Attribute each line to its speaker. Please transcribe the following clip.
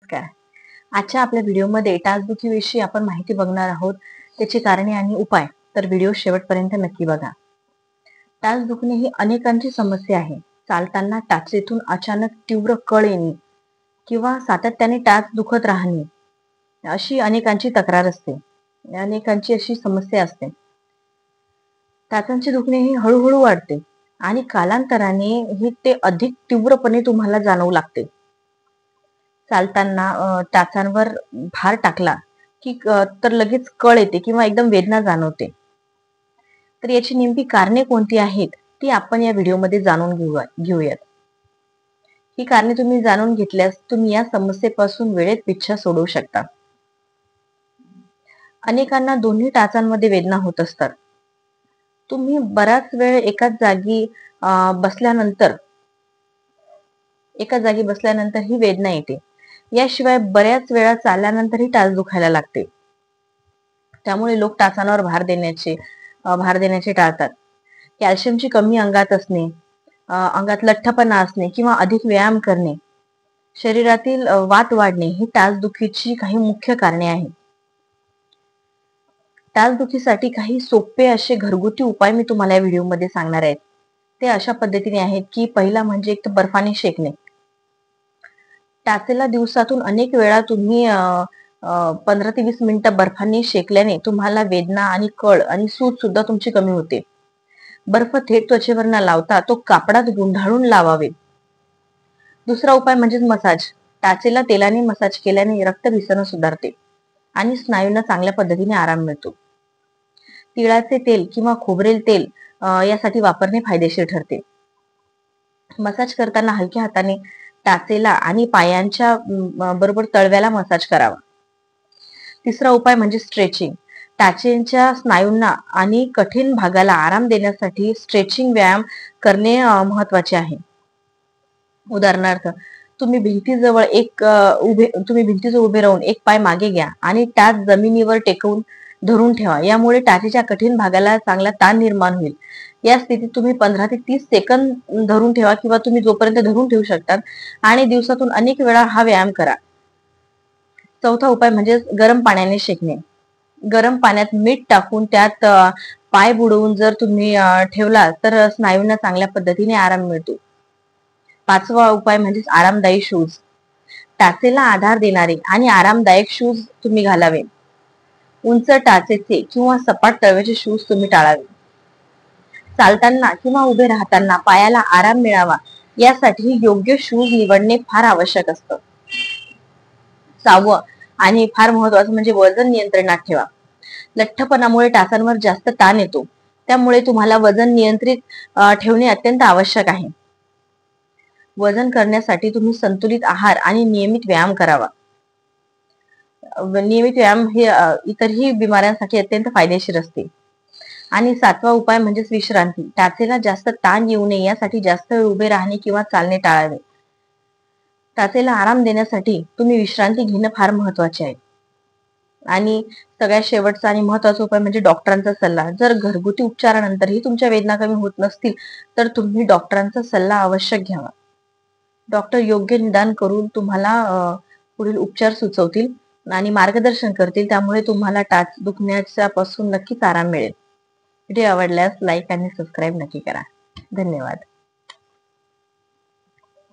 Speaker 1: नमस्कार. आजच्या आपल्या व्हिडिओमध्ये टाचदुखीविषयी आपण माहिती बघणार आहोत. त्याची कारणे आणि उपाय. तर व्हिडिओ शेवटपर्यंत नक्की बघा. टाच दुखणे ही अनेकांची समस्या आहे. चालताना टाचेतून अचानक तीव्र कळ येणे किंवा सातत्याने टाच दुखत राहणे अशी अनेकांची तक्रार असते. अनेकांची अशी समस्या असते. टाचांचे दुखणे ही हळूहळू वाढते आणि कालांतराने ते अधिक तीव्रपणे तुम्हाला जाणवू लागते. चालताना टाचांवर भार टाकला की तर लगेच कळ येते किंवा एकदम वेदना जाणवते. तर याची नेमकी कारणे कोणती आहेत ती आपण या व्हिडिओमध्ये जाणून घेऊयात. ही कारणे तुम्ही जाणून घेतल्यास तुम्ही या समस्येपासून वेळेत पिच्छा सोडवू शकता. अनेकांना दोन्ही टाचांमध्ये वेदना होत असतात. तुम्ही बराच वेळ एकाच जागी बसल्यानंतर ही वेदना येते. याशिवाय बऱ्याच वेळा चालल्यानंतरही टाच दुखायला लागते. त्यामुळे लोक टाचांवर भार देण्याचे टाळतात. कॅल्शियमची कमी अंगात असणे, अंगात लठ्ठपणा असणे किंवा अधिक व्यायाम करणे, शरीरातील वात वाढणे ही टाचदुखीची काही मुख्य कारणे आहेत. टाचदुखीसाठी काही सोपे असे घरगुती उपाय मी तुम्हाला या व्हिडिओमध्ये सांगणार आहेत. ते अशा पद्धतीने आहेत की पहिला म्हणजे एक तर बर्फाने शेकणे. टाचेला दिवसातून अनेक वेळा तुम्ही 15 ते 20 मिनिटं बर्फाने शेकल्याने तुम्हाला वेदना आणि कळ आणि सूज सुद्धा तुमची कमी होते. बर्फ थेट त्वचेवर न लावता तो कापडात गुंडाळून लावावे. दुसरा उपाय म्हणजे मसाज. टाचेला तेलाने मसाज केल्याने रक्तभिसरण सुधारते आणि स्नायूंना चांगल्या पद्धतीने आराम मिळतो. तिळाचे तेल किंवा खोबरेल तेल यासाठी वापरणे फायदेशीर ठरते. मसाज करताना हलक्या हाताने टाचेला आणि पायांच्या बरोबर तळव्याला मसाज करावा. तिसरा उपाय म्हणजे स्ट्रेचिंग. टाचेच्या स्नायूंना आणि कठीण भागाला आराम देण्यासाठी स्ट्रेचिंग व्यायाम करणे महत्वाचे आहे. उदाहरणार्थ तुम्ही भिंतीजवळ उभे राहून एक पाय मागे घ्या आणि टाच जमिनीवर टेकवून धरून ठेवा. यामुळे टाचेच्या कठीण भागाला चांगला ताण निर्माण होईल. या स्थितीत तुम्ही 15 ते 30 सेकंद धरून ठेवा किंवा तुम्ही जोपर्यंत धरून ठेवू शकता आणि दिवसातून अनेक वेळा हा व्यायाम करा. चौथा उपाय म्हणजे गरम पाण्याने शेकणे. गरम पाण्यात मीठ टाकून त्यात पाय बुडवून जर तुम्ही ठेवला तर स्नायूंना चांगल्या पद्धतीने आराम मिळतो. पाचवा उपाय म्हणजे आरामदायी शूज. टाचेला आधार देणारे आणि आरामदायक शूज तुम्ही घालावे. उंच टाचेचे किंवा सपाट तळव्याचे शूज तुम्ही टाळावे. चालताना किंवा उभे राहताना पायाला आराम मिळावा यासाठी योग्य शूज निवडणे फार आवश्यक असतं. सहावं आणि फार महत्वाचं म्हणजे वजन नियंत्रणात ठेवा. लठ्ठपणामुळे टाचांवर जास्त ताण येतो. त्यामुळे तुम्हाला वजन नियंत्रित ठेवणे अत्यंत आवश्यक आहे. वजन करण्यासाठी तुम्ही संतुलित आहार आणि नियमित व्यायाम करावा. नियमित व्यायाम हे इतरही बिमाऱ्यांसाठी अत्यंत फायदेशीर असते. आणि सातवा उपाय म्हणजे विश्रांती. टाचेला जास्त ताण येऊ नये यासाठी जास्त वेळ उभे राहणे किंवा चालणे टाळावे. टाचेला आराम देण्यासाठी तुम्ही विश्रांती घेणं फार महत्वाचे आहे. आणि सगळ्यात शेवटचा आणि महत्वाचा उपाय म्हणजे डॉक्टरांचा सल्ला. जर घरगुती उपचारानंतरही तुमच्या वेदना कमी होत नसतील तर तुम्ही डॉक्टरांचा सल्ला आवश्यक घ्यावा. डॉक्टर योग्य निदान करून तुम्हाला पुढील उपचार सुचवतील आणि मार्गदर्शन करतील. त्यामुळे तुम्हाला टाच दुखण्याच्या पासून नक्कीच आराम मिळेल. व्हिडिओ आवडल्यास लाईक आणि सबस्क्राईब नक्की करा. धन्यवाद.